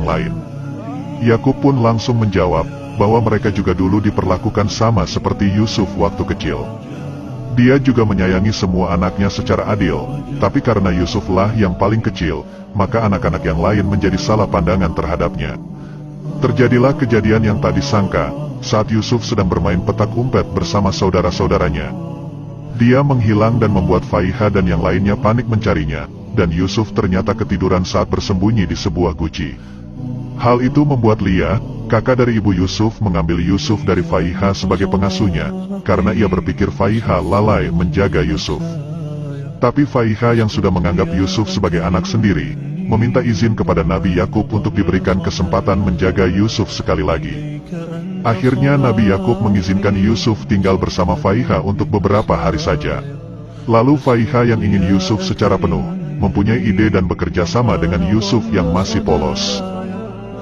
lain. Yakub pun langsung menjawab bahwa mereka juga dulu diperlakukan sama seperti Yusuf waktu kecil. Dia juga menyayangi semua anaknya secara adil, tapi karena Yusuflah yang paling kecil, maka anak-anak yang lain menjadi salah pandangan terhadapnya. Terjadilah kejadian yang tak disangka, saat Yusuf sedang bermain petak umpet bersama saudara-saudaranya. Dia menghilang dan membuat Faiha dan yang lainnya panik mencarinya, dan Yusuf ternyata ketiduran saat bersembunyi di sebuah guci. Hal itu membuat Lia, kakak dari ibu Yusuf, mengambil Yusuf dari Faiha sebagai pengasuhnya, karena ia berpikir Faiha lalai menjaga Yusuf. Tapi Faiha yang sudah menganggap Yusuf sebagai anak sendiri, meminta izin kepada Nabi Yakub untuk diberikan kesempatan menjaga Yusuf sekali lagi. Akhirnya Nabi Yakub mengizinkan Yusuf tinggal bersama Faiha untuk beberapa hari saja. Lalu Faiha yang ingin Yusuf secara penuh, mempunyai ide dan bekerja sama dengan Yusuf yang masih polos.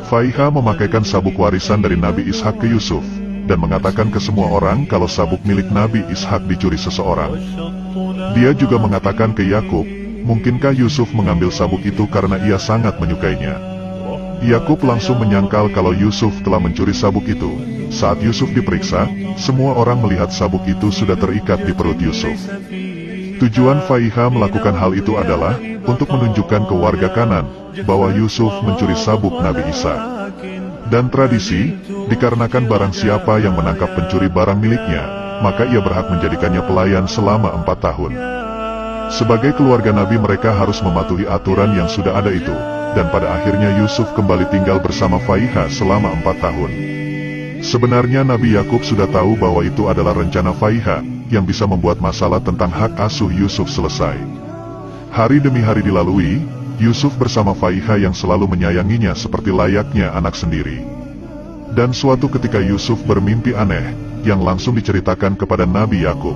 Faiha memakaikan sabuk warisan dari Nabi Ishak ke Yusuf, dan mengatakan ke semua orang kalau sabuk milik Nabi Ishak dicuri seseorang. Dia juga mengatakan ke Yakub, mungkinkah Yusuf mengambil sabuk itu karena ia sangat menyukainya. Yakub langsung menyangkal kalau Yusuf telah mencuri sabuk itu. Saat Yusuf diperiksa, semua orang melihat sabuk itu sudah terikat di perut Yusuf. Tujuan Faiha melakukan hal itu adalah untuk menunjukkan ke warga Kanan bahwa Yusuf mencuri sabuk Nabi Isa. Dan tradisi, dikarenakan barang siapa yang menangkap pencuri barang miliknya, maka ia berhak menjadikannya pelayan selama 4 tahun. Sebagai keluarga Nabi mereka harus mematuhi aturan yang sudah ada itu, dan pada akhirnya Yusuf kembali tinggal bersama Faiha selama 4 tahun. Sebenarnya Nabi Yakub sudah tahu bahwa itu adalah rencana Faiha, yang bisa membuat masalah tentang hak asuh Yusuf selesai. Hari demi hari dilalui, Yusuf bersama Faiha yang selalu menyayanginya seperti layaknya anak sendiri. Dan suatu ketika Yusuf bermimpi aneh, yang langsung diceritakan kepada Nabi Yakub.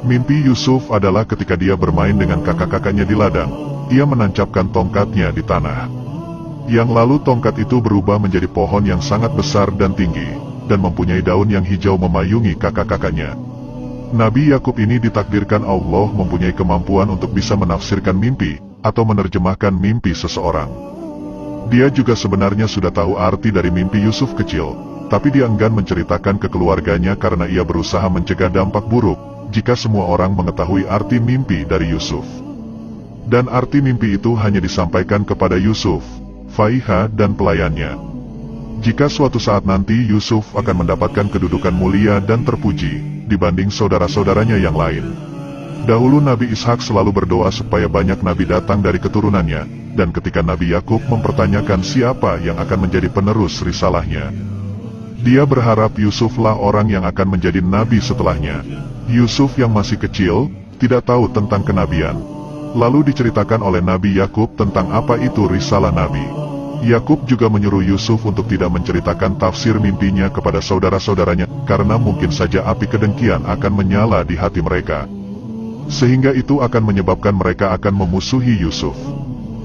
Mimpi Yusuf adalah ketika dia bermain dengan kakak-kakaknya di ladang, ia menancapkan tongkatnya di tanah. Yang lalu tongkat itu berubah menjadi pohon yang sangat besar dan tinggi, dan mempunyai daun yang hijau memayungi kakak-kakaknya. Nabi Yakub ini ditakdirkan Allah mempunyai kemampuan untuk bisa menafsirkan mimpi, atau menerjemahkan mimpi seseorang. Dia juga sebenarnya sudah tahu arti dari mimpi Yusuf kecil, tapi dia enggan menceritakan ke keluarganya karena ia berusaha mencegah dampak buruk, jika semua orang mengetahui arti mimpi dari Yusuf. Dan arti mimpi itu hanya disampaikan kepada Yusuf, Faiha dan pelayannya. Jika suatu saat nanti Yusuf akan mendapatkan kedudukan mulia dan terpuji, dibanding saudara-saudaranya yang lain. Dahulu Nabi Ishak selalu berdoa supaya banyak nabi datang dari keturunannya, dan ketika Nabi Yakub mempertanyakan siapa yang akan menjadi penerus risalahnya, dia berharap Yusuflah orang yang akan menjadi nabi setelahnya. Yusuf yang masih kecil, tidak tahu tentang kenabian. Lalu diceritakan oleh Nabi Yakub tentang apa itu risalah nabi. Yakub juga menyuruh Yusuf untuk tidak menceritakan tafsir mimpinya kepada saudara-saudaranya, karena mungkin saja api kedengkian akan menyala di hati mereka. Sehingga itu akan menyebabkan mereka akan memusuhi Yusuf.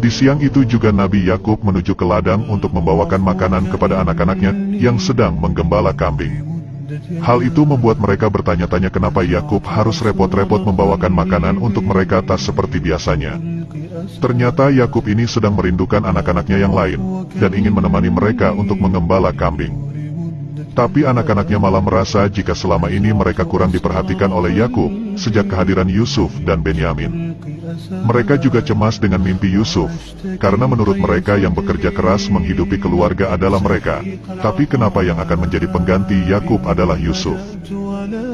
Di siang itu juga Nabi Yakub menuju ke ladang untuk membawakan makanan kepada anak-anaknya yang sedang menggembala kambing. Hal itu membuat mereka bertanya-tanya kenapa Yakub harus repot-repot membawakan makanan untuk mereka tak seperti biasanya. Ternyata Yakub ini sedang merindukan anak-anaknya yang lain, dan ingin menemani mereka untuk mengembala kambing. Tapi anak-anaknya malah merasa jika selama ini mereka kurang diperhatikan oleh Yakub, sejak kehadiran Yusuf dan Benyamin. Mereka juga cemas dengan mimpi Yusuf, karena menurut mereka yang bekerja keras menghidupi keluarga adalah mereka. Tapi kenapa yang akan menjadi pengganti Yakub adalah Yusuf?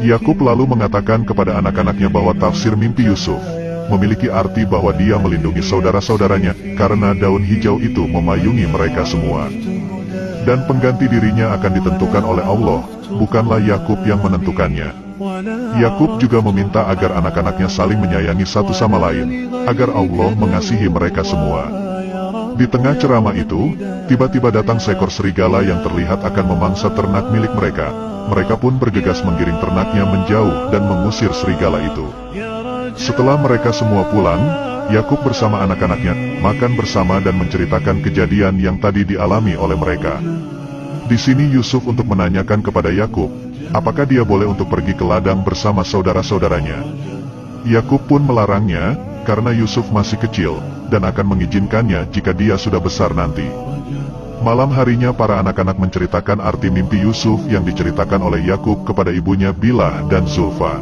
Yakub lalu mengatakan kepada anak-anaknya bahwa tafsir mimpi Yusuf memiliki arti bahwa dia melindungi saudara-saudaranya, karena daun hijau itu memayungi mereka semua. Dan pengganti dirinya akan ditentukan oleh Allah, bukanlah Yakub yang menentukannya. Yakub juga meminta agar anak-anaknya saling menyayangi satu sama lain, agar Allah mengasihi mereka semua. Di tengah ceramah itu, tiba-tiba datang seekor serigala yang terlihat akan memangsa ternak milik mereka. Mereka pun bergegas menggiring ternaknya menjauh dan mengusir serigala itu. Setelah mereka semua pulang, Yakub bersama anak-anaknya makan bersama dan menceritakan kejadian yang tadi dialami oleh mereka. Di sini Yusuf untuk menanyakan kepada Yakub, apakah dia boleh untuk pergi ke ladang bersama saudara-saudaranya. Yakub pun melarangnya, karena Yusuf masih kecil, dan akan mengizinkannya jika dia sudah besar nanti. Malam harinya para anak-anak menceritakan arti mimpi Yusuf yang diceritakan oleh Yakub kepada ibunya Bilah dan Zulfa.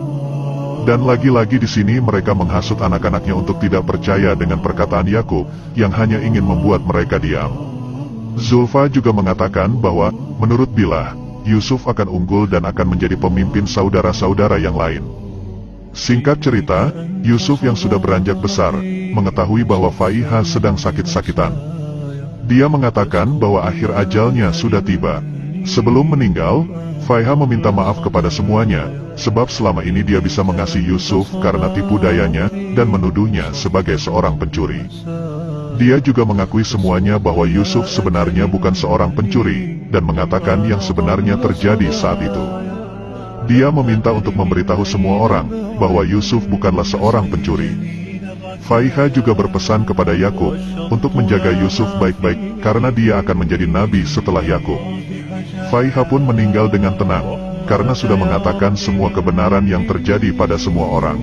Dan lagi-lagi di sini mereka menghasut anak-anaknya untuk tidak percaya dengan perkataan Yakub yang hanya ingin membuat mereka diam. Zulfa juga mengatakan bahwa menurut Bilah, Yusuf akan unggul dan akan menjadi pemimpin saudara-saudara yang lain. Singkat cerita, Yusuf yang sudah beranjak besar mengetahui bahwa Faiha sedang sakit-sakitan. Dia mengatakan bahwa akhir ajalnya sudah tiba. Sebelum meninggal, Faiha meminta maaf kepada semuanya, sebab selama ini dia bisa mengasihi Yusuf karena tipu dayanya dan menuduhnya sebagai seorang pencuri. Dia juga mengakui semuanya bahwa Yusuf sebenarnya bukan seorang pencuri, dan mengatakan yang sebenarnya terjadi saat itu. Dia meminta untuk memberitahu semua orang bahwa Yusuf bukanlah seorang pencuri. Faiha juga berpesan kepada Yakub untuk menjaga Yusuf baik-baik karena dia akan menjadi nabi setelah Yakub. Faiha pun meninggal dengan tenang karena sudah mengatakan semua kebenaran yang terjadi pada semua orang.